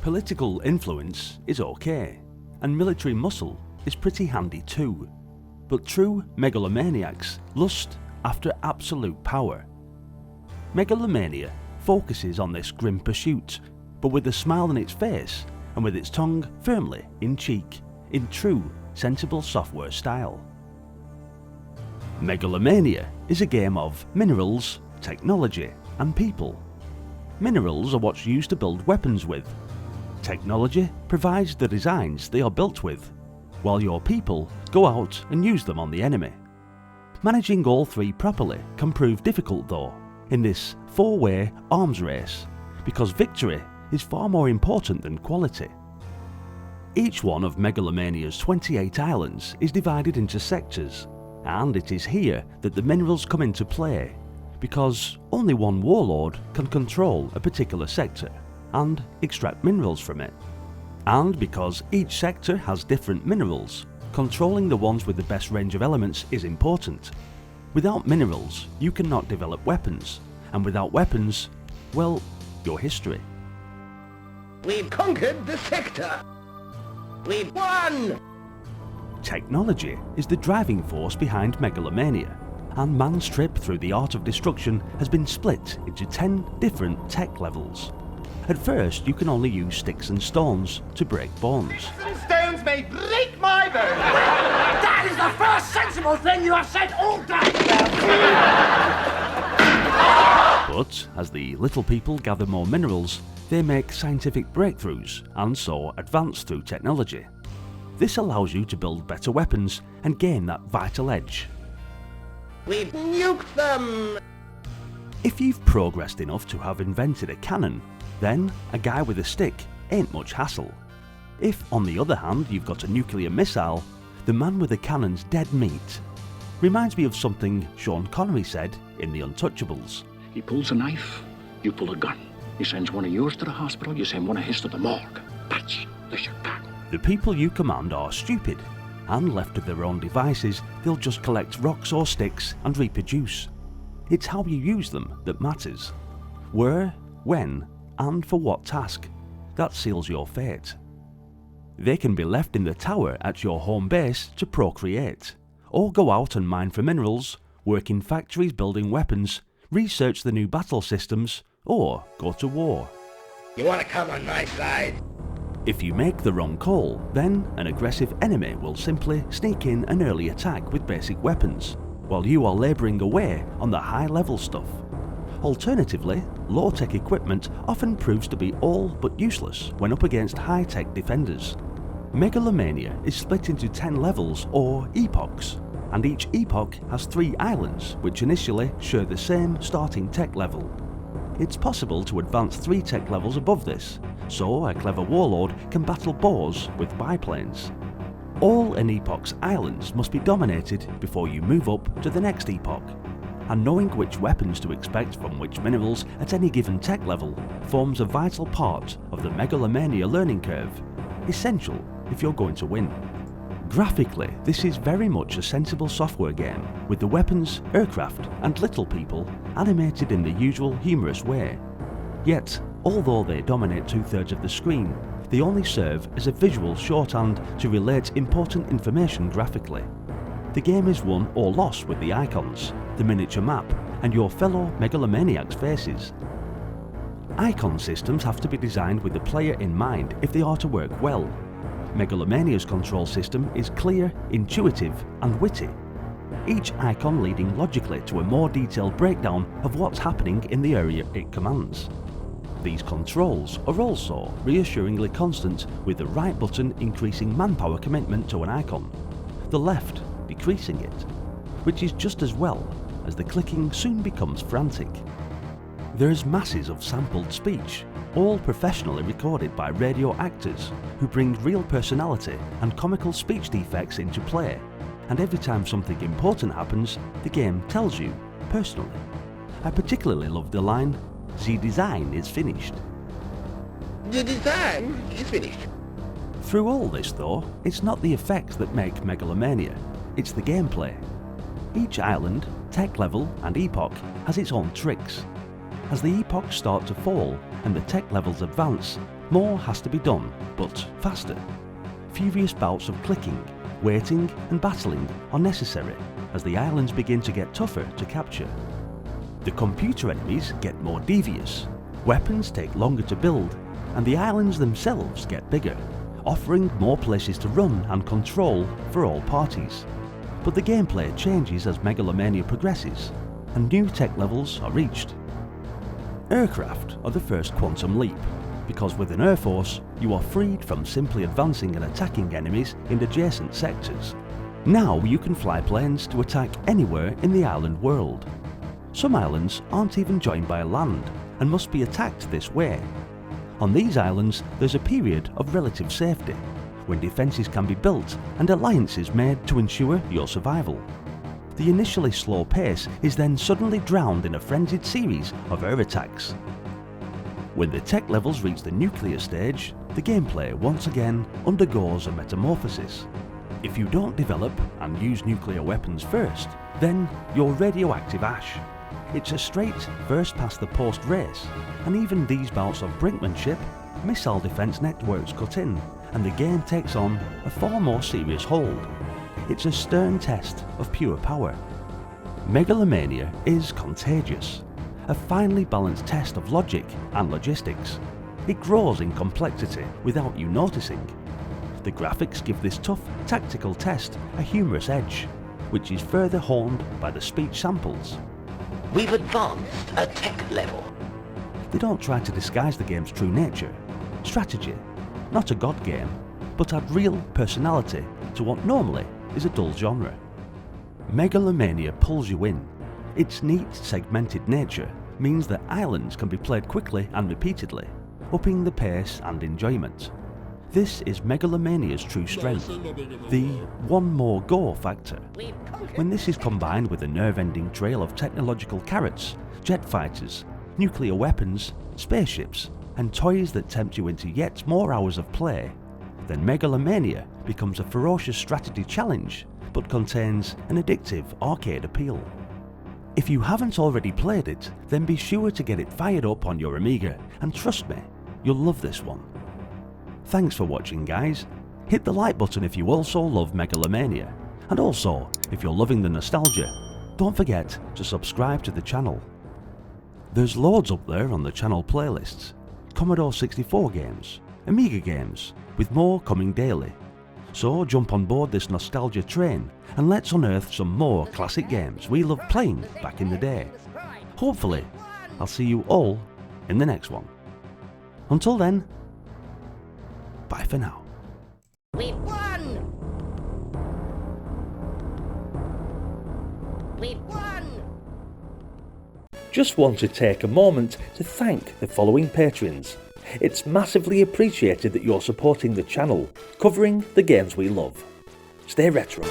Political influence is okay, and military muscle is pretty handy too. But true megalomaniacs lust after absolute power. Mega-lo-mania focuses on this grim pursuit, but with a smile on its face and with its tongue firmly in cheek, in true sensible software style. Mega-lo-mania is a game of minerals, technology and people. Minerals are what's used to build weapons with. Technology provides the designs they are built with, while your people go out and use them on the enemy. Managing all three properly can prove difficult though, in this four-way arms race, because victory is far more important than quality. Each one of Mega-lo-mania's 28 islands is divided into sectors, and it is here that the minerals come into play, because only one warlord can control a particular sector and extract minerals from it. And because each sector has different minerals, controlling the ones with the best range of elements is important. Without minerals, you cannot develop weapons, and without weapons, well, your history. We've conquered the sector! We've won! Technology is the driving force behind Mega-lo-mania, and man's trip through the art of destruction has been split into 10 different tech levels. At first, you can only use sticks and stones to break bones. Sticks and stones may break my bones! That is the first sensible thing you have said all day! But as the little people gather more minerals, they make scientific breakthroughs and so advance through technology. This allows you to build better weapons and gain that vital edge. We've nuked them! If you've progressed enough to have invented a cannon, then a guy with a stick ain't much hassle. If, on the other hand, you've got a nuclear missile, the man with the cannon's dead meat. Reminds me of something Sean Connery said in The Untouchables. He pulls a knife, you pull a gun. He sends one of yours to the hospital, you send one of his to the morgue. That's the shotgun. The people you command are stupid, and left to their own devices, they'll just collect rocks or sticks and reproduce. It's how you use them that matters. Where, when, and for what task. That seals your fate. They can be left in the tower at your home base to procreate, or go out and mine for minerals, work in factories building weapons, research the new battle systems, or go to war. You want to come on my side? If you make the wrong call, then an aggressive enemy will simply sneak in an early attack with basic weapons, while you are labouring away on the high-level stuff. Alternatively, low-tech equipment often proves to be all but useless when up against high-tech defenders. Mega-lo-mania is split into 10 levels or epochs, and each epoch has 3 islands which initially share the same starting tech level. It's possible to advance 3 tech levels above this, so a clever warlord can battle boars with biplanes. All an epoch's islands must be dominated before you move up to the next epoch, and knowing which weapons to expect from which minerals at any given tech level forms a vital part of the Mega-lo-mania learning curve, essential if you're going to win. Graphically, this is very much a sensible software game, with the weapons, aircraft and little people animated in the usual humorous way. Yet, although they dominate 2/3 of the screen, they only serve as a visual shorthand to relate important information graphically. The game is won or lost with the icons, the miniature map and your fellow Mega-lo-maniacs' faces. Icon systems have to be designed with the player in mind if they are to work well. Mega-lo-mania's control system is clear, intuitive and witty, each icon leading logically to a more detailed breakdown of what's happening in the area it commands. These controls are also reassuringly constant, with the right button increasing manpower commitment to an icon, the left decreasing it, which is just as well, as the clicking soon becomes frantic. There's masses of sampled speech, all professionally recorded by radio actors who bring real personality and comical speech defects into play, and every time something important happens, the game tells you, personally. I particularly love the line, "The design is finished." The design is finished. Through all this though, it's not the effects that make Mega-lo-mania, it's the gameplay. Each island, tech level and epoch has its own tricks. As the epochs start to fall and the tech levels advance, more has to be done, but faster. Furious bouts of clicking, waiting and battling are necessary as the islands begin to get tougher to capture. The computer enemies get more devious, weapons take longer to build, and the islands themselves get bigger, offering more places to run and control for all parties. But the gameplay changes as mega-lo-mania progresses, and new tech levels are reached. Aircraft are the first quantum leap, because with an air force, you are freed from simply advancing and attacking enemies in adjacent sectors. Now you can fly planes to attack anywhere in the island world. Some islands aren't even joined by land and must be attacked this way. On these islands, there's a period of relative safety, when defences can be built and alliances made to ensure your survival. The initially slow pace is then suddenly drowned in a frenzied series of air attacks. When the tech levels reach the nuclear stage, the gameplay once again undergoes a metamorphosis. If you don't develop and use nuclear weapons first, then you're radioactive ash. It's a straight first past the post race, and even these bouts of brinkmanship, missile defence networks cut in, and the game takes on a far more serious hold. It's a stern test of pure power. Mega-lo-mania is contagious, a finely balanced test of logic and logistics. It grows in complexity without you noticing. The graphics give this tough, tactical test a humorous edge, which is further honed by the speech samples. We've advanced a tech level. They don't try to disguise the game's true nature. Strategy, not a god game, but add real personality to what normally is a dull genre. Mega-lo-mania pulls you in. Its neat, segmented nature means that islands can be played quickly and repeatedly, upping the pace and enjoyment. This is Mega-lo-mania's true strength, the one more go factor. When this is combined with a nerve-ending trail of technological carrots, jet fighters, nuclear weapons, spaceships, and toys that tempt you into yet more hours of play, then Mega-lo-mania becomes a ferocious strategy challenge, but contains an addictive arcade appeal. If you haven't already played it, then be sure to get it fired up on your Amiga, and trust me, you'll love this one. Thanks for watching, guys. Hit the like button if you also love Mega-lo-mania, and also, if you're loving the nostalgia, don't forget to subscribe to the channel. There's loads up there on the channel playlists, Commodore 64 games, Amiga games, with more coming daily. So jump on board this nostalgia train and let's unearth some more classic games we loved playing back in the day. Hopefully, I'll see you all in the next one. Until then, bye for now. We've won! We've won! Just want to take a moment to thank the following patrons. It's massively appreciated that you're supporting the channel, covering the games we love. Stay retro.